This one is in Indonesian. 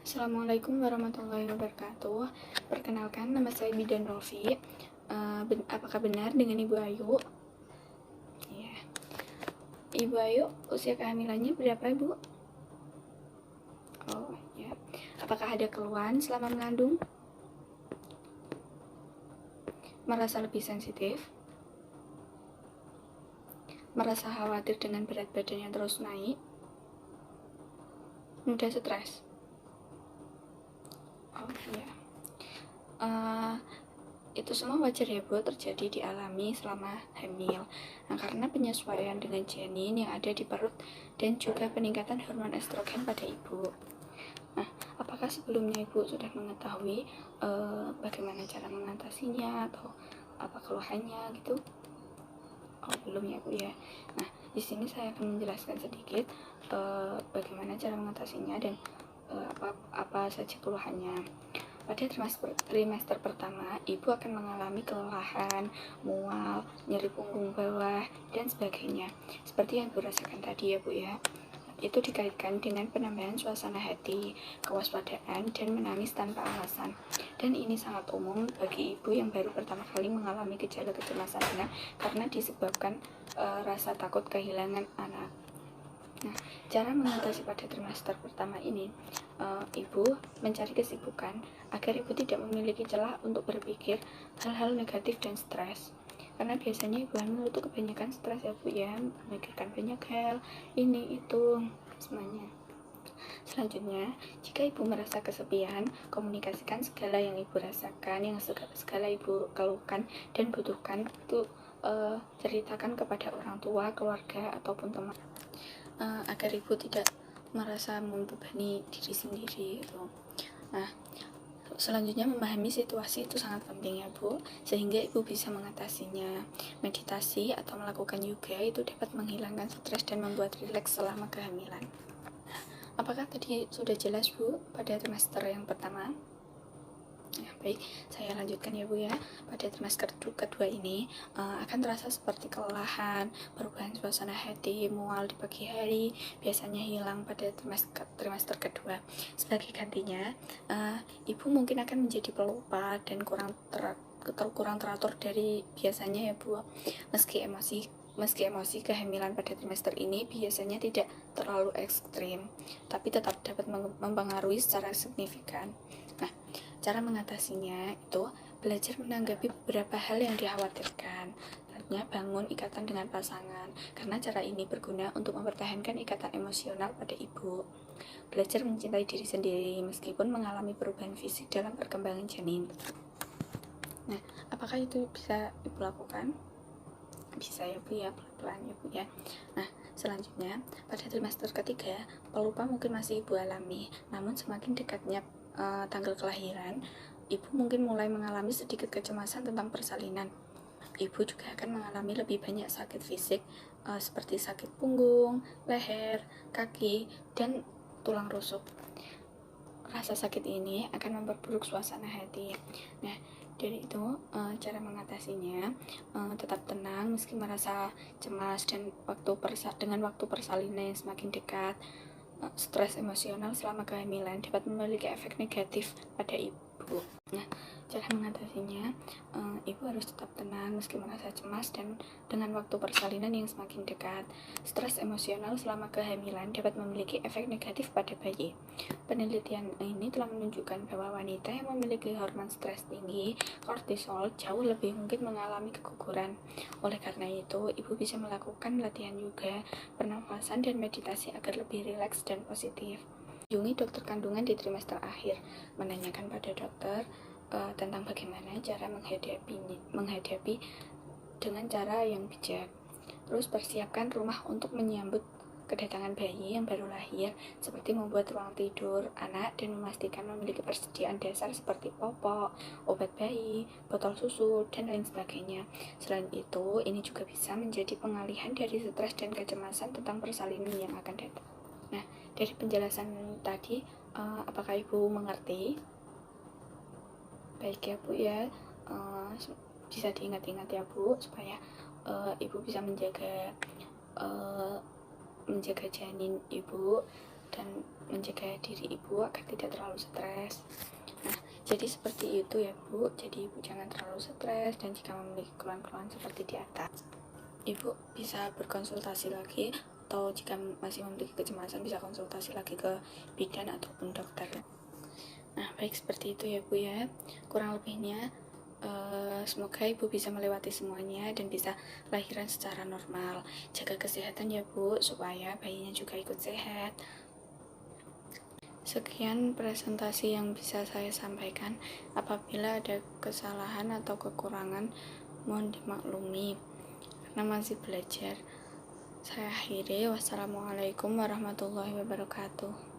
Assalamualaikum warahmatullahi wabarakatuh. Perkenalkan, nama saya Bidan Rofi. Apakah benar dengan Ibu Ayu? Ya. Ibu Ayu, usia kehamilannya berapa, Ibu? Oh, ya. Apakah ada keluhan selama mengandung? Merasa lebih sensitif? Merasa khawatir dengan berat badan yang terus naik? Mudah stres? Oh, ya. Itu semua wajar ya Bu, terjadi dialami selama hamil. Nah, karena penyesuaian dengan janin yang ada di perut dan juga peningkatan hormon estrogen pada ibu. Nah, apakah sebelumnya ibu sudah mengetahui bagaimana cara mengatasinya atau apa keluhannya gitu? Oh, belum ya Bu ya. Nah, di sini saya akan menjelaskan sedikit bagaimana cara mengatasinya dan apa saja keluhannya. Pada trimester pertama, ibu akan mengalami kelelahan, mual, nyeri punggung bawah, dan sebagainya. Seperti yang ibu rasakan tadi ya Bu ya. Itu dikaitkan dengan penambahan suasana hati, kewaspadaan, dan menangis tanpa alasan. Dan ini sangat umum bagi ibu yang baru pertama kali mengalami gejala kecemasan anak karena disebabkan rasa takut kehilangan anak. Nah, cara mengatasi pada trimester pertama ini, ibu mencari kesibukan agar ibu tidak memiliki celah untuk berpikir hal-hal negatif dan stres. Karena biasanya ibu hamil itu kebanyakan stres ya Bu ya, memikirkan banyak hal, ini itu semuanya. Selanjutnya, jika ibu merasa kesepian, komunikasikan segala yang ibu rasakan, yang segala ibu keluhkan dan butuhkan itu ceritakan kepada orang tua, keluarga ataupun teman. Agar ibu tidak merasa membebani diri sendiri gitu. Nah, selanjutnya memahami situasi itu sangat penting ya Bu, sehingga ibu bisa mengatasinya. Meditasi atau melakukan yoga itu dapat menghilangkan stres dan membuat rileks selama kehamilan. Apakah tadi sudah jelas Bu pada trimester yang pertama? Ya, baik, saya lanjutkan ya Bu ya. Pada trimester kedua ini akan terasa seperti kelelahan, perubahan suasana hati, mual di pagi hari, biasanya hilang pada trimester kedua. Sebagai gantinya, ibu mungkin akan menjadi pelupa dan kurang teratur dari biasanya ya Bu. Meski emosi kehamilan pada trimester ini biasanya tidak terlalu ekstrim, tapi tetap dapat mempengaruhi secara signifikan. Nah, cara mengatasinya itu belajar menanggapi beberapa hal yang dikhawatirkan. Artinya bangun ikatan dengan pasangan, karena cara ini berguna untuk mempertahankan ikatan emosional pada ibu. Belajar mencintai diri sendiri meskipun mengalami perubahan fisik dalam perkembangan janin. Nah, apakah itu bisa ibu lakukan? Bisa ya Bu ya, pelan-pelan ya Bu ya. Nah, selanjutnya pada trimester ketiga, pelupa mungkin masih ibu alami, namun semakin dekatnya tanggal kelahiran, ibu mungkin mulai mengalami sedikit kecemasan tentang persalinan. Ibu juga akan mengalami lebih banyak sakit fisik seperti sakit punggung, leher, kaki, dan tulang rusuk. Rasa sakit ini akan memperburuk suasana hati. Nah, dari itu cara mengatasinya tetap tenang meski merasa cemas dan dengan waktu persalinan yang semakin dekat. Stres emosional selama kehamilan dapat memiliki efek negatif pada ibu. Nah, cara mengatasinya, ibu harus tetap tenang meski merasa cemas dan dengan waktu persalinan yang semakin dekat. Stres emosional selama kehamilan dapat memiliki efek negatif pada bayi. Penelitian ini telah menunjukkan bahwa wanita yang memiliki hormon stres tinggi, kortisol, jauh lebih mungkin mengalami keguguran. Oleh karena itu, ibu bisa melakukan latihan yoga, pernafasan, dan meditasi agar lebih rileks dan positif. Kunjungi dokter kandungan di trimester akhir, menanyakan pada dokter tentang bagaimana cara menghadapi dengan cara yang bijak. Terus persiapkan rumah untuk menyambut kedatangan bayi yang baru lahir, seperti membuat ruang tidur anak dan memastikan memiliki persediaan dasar seperti popok, obat bayi, botol susu, dan lain sebagainya. Selain itu, ini juga bisa menjadi pengalihan dari stres dan kecemasan tentang persalinan yang akan datang. Nah, dari penjelasan tadi, apakah Ibu mengerti? Baik ya Bu ya, bisa diingat-ingat ya Bu, supaya Ibu bisa menjaga janin Ibu dan menjaga diri ibu agar tidak terlalu stres. Nah, jadi seperti itu ya Bu. Jadi ibu jangan terlalu stres, dan jika memiliki keluhan-keluhan seperti di atas, ibu bisa berkonsultasi lagi, atau jika masih memiliki kecemasan bisa konsultasi lagi ke bidan ataupun dokter. Nah, baik, seperti itu ya Bu ya. Kurang lebihnya semoga ibu bisa melewati semuanya dan bisa lahiran secara normal. Jaga kesehatan ya Bu, supaya bayinya juga ikut sehat. Sekian presentasi yang bisa saya sampaikan. Apabila ada kesalahan atau kekurangan, mohon dimaklumi karena masih belajar. Saya akhiri. Wassalamualaikum warahmatullahi wabarakatuh.